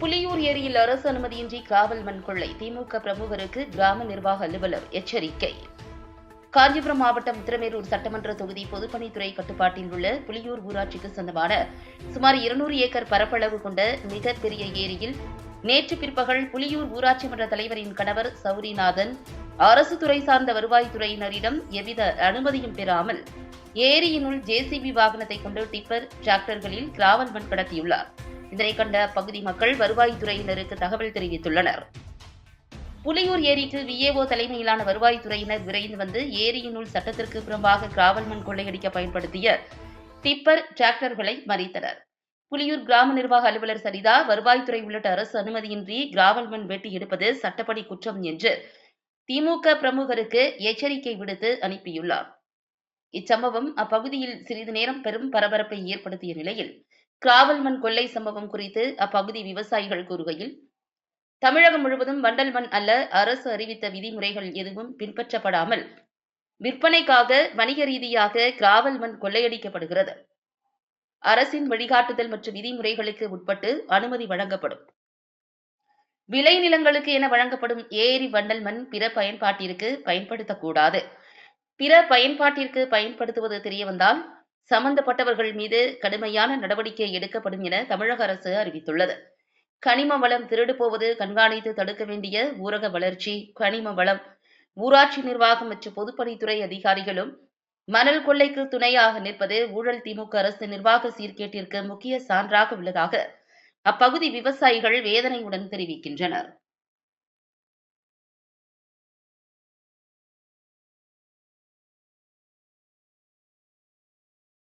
புலியூர் ஏரியில் அரசு அனுமதியின்றி காவல் மண் கொள்ளை திமுக பிரமுகருக்கு கிராம நிர்வாக அலுவலர் எச்சரிக்கை. காஞ்சிபுரம் மாவட்டம் உத்திரமேரூர் சட்டமன்ற தொகுதி பொதுப்பணித்துறை கட்டுப்பாட்டில் உள்ள புலியூர் ஊராட்சிக்கு சொந்தமான சுமார் 200 ஏக்கர் பரப்பளவு கொண்ட மிகப்பெரிய ஏரியில் நேற்று பிற்பகல் புலியூர் ஊராட்சி மன்ற தலைவரின் கணவர் சௌரிநாதன் அரசு துறை சார்ந்த வருவாய்த்துறையினரிடம் எவ்வித அனுமதியும் பெறாமல் ஏரியினுள் ஜேசிபி வாகனத்தை கொண்டு டிப்பர் டிராக்டர்களில் கிராவல் மண் கடத்தியுள்ளார். இதனை கண்ட அப்பகுதி மக்கள் வருவாய்த்துறையினருக்கு தகவல் தெரிவித்துள்ளனர். புலியூர் ஏரிக்கு விஏஓ தலைமையிலான வருவாய்த்துறையினர் விரைந்து வந்து ஏரியினுள் சட்டத்திற்கு புறம்பாக கிராவல் மண் கொள்ளையடிக்க பயன்படுத்திய டிப்பர் டிராக்டர்களை மறித்தனர். புலியூர் கிராம நிர்வாக அலுவலர் சரிதா வருவாய்த்துறை உள்ளிட்ட அரசு அனுமதியின்றி கிராவல் மண் வெட்டி எடுப்பது சட்டப்படி குற்றம் என்று திமுக பிரமுகருக்கு எச்சரிக்கை விடுத்து அனுப்பியுள்ளார். இச்சம்பவம் அப்பகுதியில் சிறிது நேரம் பெரும் பரபரப்பை ஏற்படுத்திய நிலையில் கிராவல் மண் கொள்ளை சம்பவம் குறித்து அப்பகுதி விவசாயிகள் கூறுகையில், தமிழகம் முழுவதும் வண்டல் மண் அல்ல, அரசு அறிவித்த விதிமுறைகள் எதுவும் பின்பற்றப்படாமல் விற்பனைக்காக வணிக ரீதியாக கிராவல் மண் கொள்ளையடிக்கப்படுகிறது. அரசின் வழிகாட்டுதல் மற்றும் விதிமுறைகளுக்கு உட்பட்டு அனுமதி வழங்கப்படும். விளை நிலங்களுக்கு என வழங்கப்படும் ஏரி வண்டல் மண் பிற பயன்பாட்டிற்கு பயன்படுத்தக்கூடாது. பிற பயன்பாட்டிற்கு பயன்படுத்துவது தெரியவந்தால் சம்பந்தப்பட்டவர்கள் மீது கடுமையான நடவடிக்கை எடுக்கப்படும் என தமிழக அரசு அறிவித்துள்ளது. கனிம வளம் திருடு போவது கண்காணித்து தடுக்க வேண்டிய ஊரக வளர்ச்சி, கனிம வளம், ஊராட்சி நிர்வாகம் மற்றும் பொதுப்பணித்துறை அதிகாரிகளும் மணல் கொள்ளைக்கு துணையாக நிற்பது ஊழல் திமுக அரசு நிர்வாக சீர்கேட்டிற்கு முக்கிய சான்றாக உள்ளதாக அப்பகுதி விவசாயிகள் வேதனையுடன் தெரிவிக்கின்றனர்.